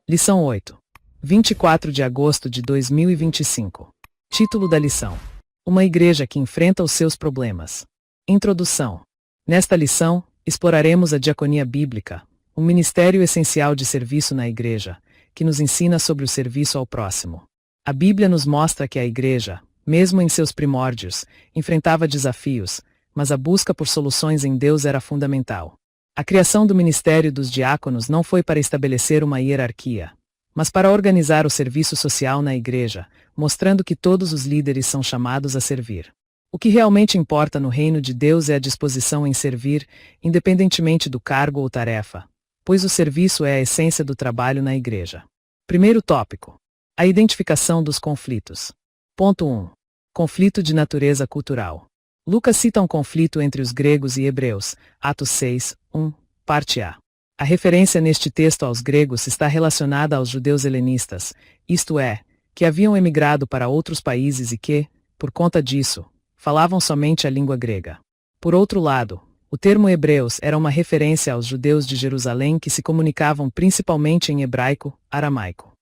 Lição 8. 24 de agosto de 2025. Título da lição: Uma igreja que enfrenta os seus problemas. Introdução. Nesta lição, exploraremos a diaconia bíblica, um ministério essencial de serviço na igreja, que nos ensina sobre o serviço ao próximo. A Bíblia nos mostra que a igreja, mesmo em seus primórdios, enfrentava desafios, mas a busca por soluções em Deus era fundamental. A criação do ministério dos diáconos não foi para estabelecer uma hierarquia, mas para organizar o serviço social na igreja, mostrando que todos os líderes são chamados a servir. O que realmente importa no reino de Deus é a disposição em servir, independentemente do cargo ou tarefa, pois o serviço é a essência do trabalho na igreja. Primeiro tópico: a identificação dos conflitos. Ponto 1. Conflito de natureza cultural. Lucas cita um conflito entre os gregos e hebreus, Atos 6, 1, parte A. A referência neste texto aos gregos está relacionada aos judeus helenistas, isto é, que haviam emigrado para outros países e que, por conta disso, falavam somente a língua grega. Por outro lado, o termo hebreus era uma referência aos judeus de Jerusalém que se comunicavam principalmente em hebraico-aramaico.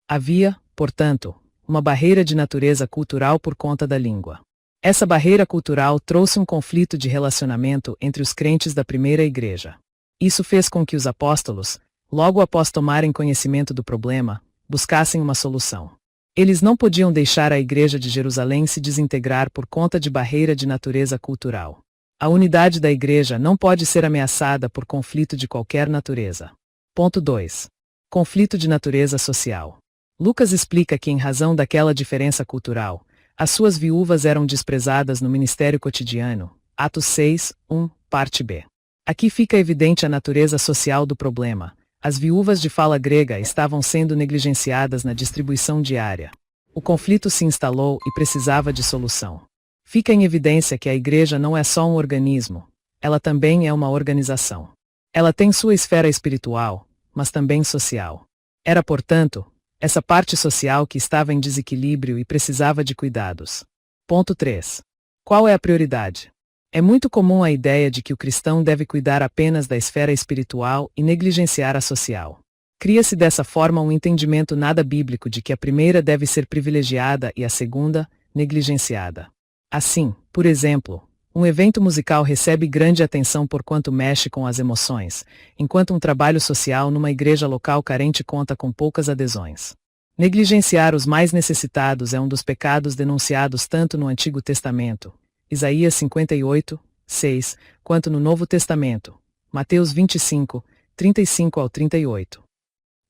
Havia, portanto, uma barreira de natureza cultural por conta da língua. Essa barreira cultural trouxe um conflito de relacionamento entre os crentes da primeira igreja. Isso fez com que os apóstolos, logo após tomarem conhecimento do problema, buscassem uma solução. Eles não podiam deixar a igreja de Jerusalém se desintegrar por conta de barreira de natureza cultural. A unidade da igreja não pode ser ameaçada por conflito de qualquer natureza. Ponto 2. Conflito de natureza social. Lucas explica que, em razão daquela diferença cultural, as suas viúvas eram desprezadas no ministério cotidiano, Atos 6, 1, parte B. Aqui fica evidente a natureza social do problema. As viúvas de fala grega estavam sendo negligenciadas na distribuição diária. O conflito se instalou e precisava de solução. Fica em evidência que a igreja não é só um organismo, ela também é uma organização. Ela tem sua esfera espiritual, mas também social. Era, portanto, essa parte social que estava em desequilíbrio e precisava de cuidados. Ponto 3. Qual é a prioridade? É muito comum a ideia de que o cristão deve cuidar apenas da esfera espiritual e negligenciar a social. Cria-se dessa forma um entendimento nada bíblico de que a primeira deve ser privilegiada e a segunda, negligenciada. Assim, por exemplo, um evento musical recebe grande atenção por quanto mexe com as emoções, enquanto um trabalho social numa igreja local carente conta com poucas adesões. Negligenciar os mais necessitados é um dos pecados denunciados tanto no Antigo Testamento, Isaías 58, 6, quanto no Novo Testamento, Mateus 25, 35 ao 38.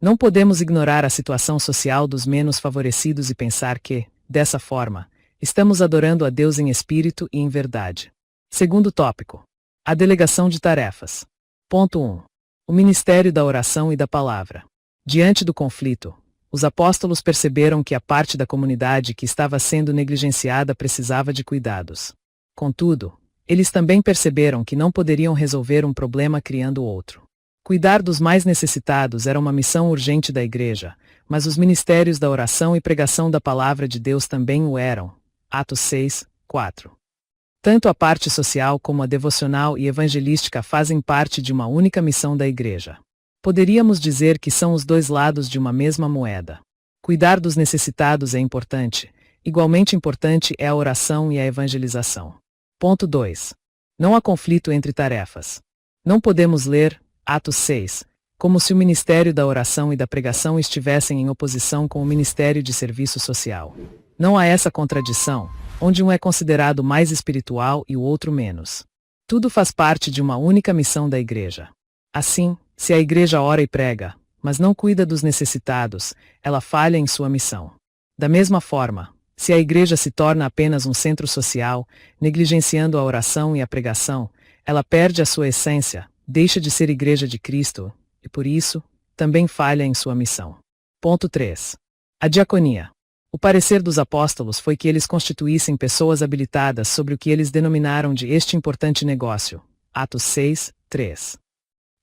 Não podemos ignorar a situação social dos menos favorecidos e pensar que, dessa forma, estamos adorando a Deus em espírito e em verdade. Segundo tópico: a delegação de tarefas. Ponto 1. O ministério da oração e da palavra. Diante do conflito, os apóstolos perceberam que a parte da comunidade que estava sendo negligenciada precisava de cuidados. Contudo, eles também perceberam que não poderiam resolver um problema criando outro. Cuidar dos mais necessitados era uma missão urgente da igreja, mas os ministérios da oração e pregação da palavra de Deus também o eram. Atos 6, 4. Tanto a parte social como a devocional e evangelística fazem parte de uma única missão da igreja. Poderíamos dizer que são os dois lados de uma mesma moeda. Cuidar dos necessitados é importante, igualmente importante é a oração e a evangelização. Ponto 2. Não há conflito entre tarefas. Não podemos ler, Atos 6, como se o ministério da oração e da pregação estivessem em oposição com o ministério de serviço social. Não há essa contradição, onde um é considerado mais espiritual e o outro menos. Tudo faz parte de uma única missão da igreja. Assim, se a igreja ora e prega, mas não cuida dos necessitados, ela falha em sua missão. Da mesma forma, se a igreja se torna apenas um centro social, negligenciando a oração e a pregação, ela perde a sua essência, deixa de ser igreja de Cristo, e por isso, também falha em sua missão. Ponto 3. A diaconia. O parecer dos apóstolos foi que eles constituíssem pessoas habilitadas sobre o que eles denominaram de este importante negócio. Atos 6, 3.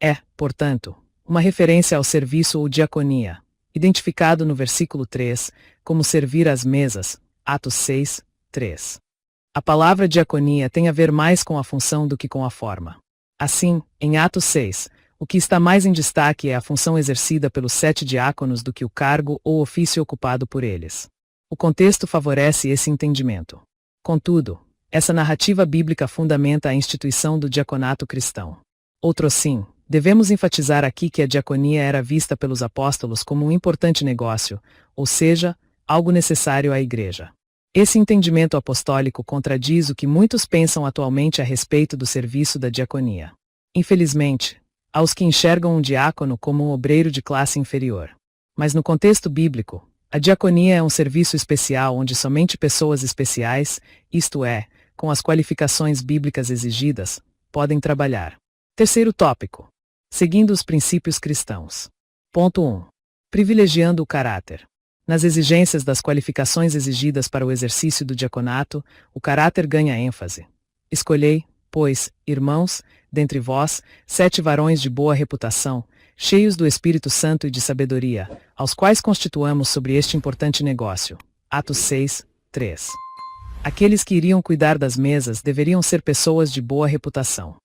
É, portanto, uma referência ao serviço ou diaconia, identificado no versículo 3, como servir às mesas, Atos 6, 3. A palavra diaconia tem a ver mais com a função do que com a forma. Assim, em Atos 6, O que está mais em destaque é a função exercida pelos 7 diáconos do que o cargo ou ofício ocupado por eles. O contexto favorece esse entendimento. Contudo, essa narrativa bíblica fundamenta a instituição do diaconato cristão. Outrosim, devemos enfatizar aqui que a diaconia era vista pelos apóstolos como um importante negócio, ou seja, algo necessário à igreja. Esse entendimento apostólico contradiz o que muitos pensam atualmente a respeito do serviço da diaconia. Infelizmente, há os que enxergam um diácono como um obreiro de classe inferior. Mas no contexto bíblico, a diaconia é um serviço especial onde somente pessoas especiais, isto é, com as qualificações bíblicas exigidas, podem trabalhar. Terceiro tópico. Seguindo os princípios cristãos. Ponto 1. Privilegiando o caráter. Nas exigências das qualificações exigidas para o exercício do diaconato, o caráter ganha ênfase. Escolhei, pois, irmãos, dentre vós, 7 varões de boa reputação, cheios do Espírito Santo e de sabedoria, aos quais constituamos sobre este importante negócio. Atos 6, 3. Aqueles que iriam cuidar das mesas deveriam ser pessoas de boa reputação.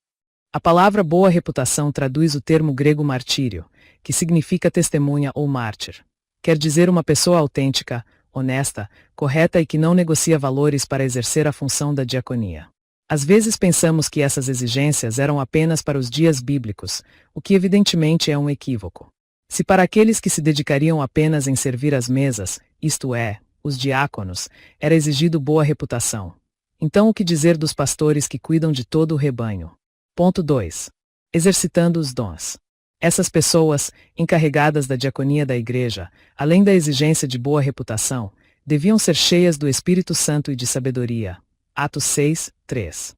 A palavra boa reputação traduz o termo grego martírio, que significa testemunha ou mártir. Quer dizer uma pessoa autêntica, honesta, correta e que não negocia valores para exercer a função da diaconia. Às vezes pensamos que essas exigências eram apenas para os dias bíblicos, o que evidentemente é um equívoco. Se para aqueles que se dedicariam apenas em servir as mesas, isto é, os diáconos, era exigido boa reputação, então o que dizer dos pastores que cuidam de todo o rebanho? Ponto 2. Exercitando os dons. Essas pessoas, encarregadas da diaconia da igreja, além da exigência de boa reputação, deviam ser cheias do Espírito Santo e de sabedoria. Atos 6, 3.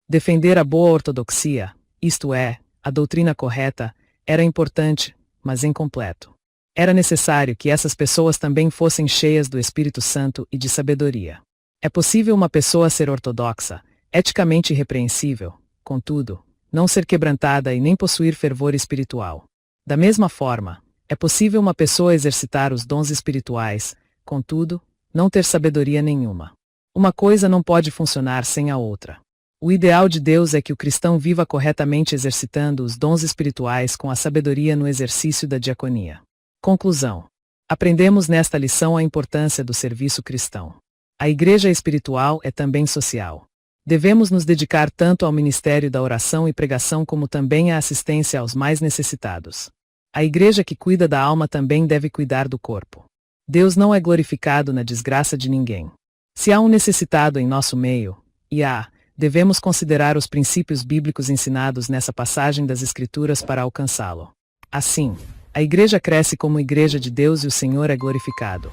Defender a boa ortodoxia, isto é, a doutrina correta, era importante, mas incompleto. Era necessário que essas pessoas também fossem cheias do Espírito Santo e de sabedoria. É possível uma pessoa ser ortodoxa, eticamente irrepreensível, contudo, não ser quebrantada e nem possuir fervor espiritual. Da mesma forma, é possível uma pessoa exercitar os dons espirituais, contudo, não ter sabedoria nenhuma. Uma coisa não pode funcionar sem a outra. O ideal de Deus é que o cristão viva corretamente exercitando os dons espirituais com a sabedoria no exercício da diaconia. Conclusão. Aprendemos nesta lição a importância do serviço cristão. A igreja espiritual é também social. Devemos nos dedicar tanto ao ministério da oração e pregação como também à assistência aos mais necessitados. A igreja que cuida da alma também deve cuidar do corpo. Deus não é glorificado na desgraça de ninguém. Se há um necessitado em nosso meio, e há, devemos considerar os princípios bíblicos ensinados nessa passagem das Escrituras para alcançá-lo. Assim, a igreja cresce como igreja de Deus e o Senhor é glorificado.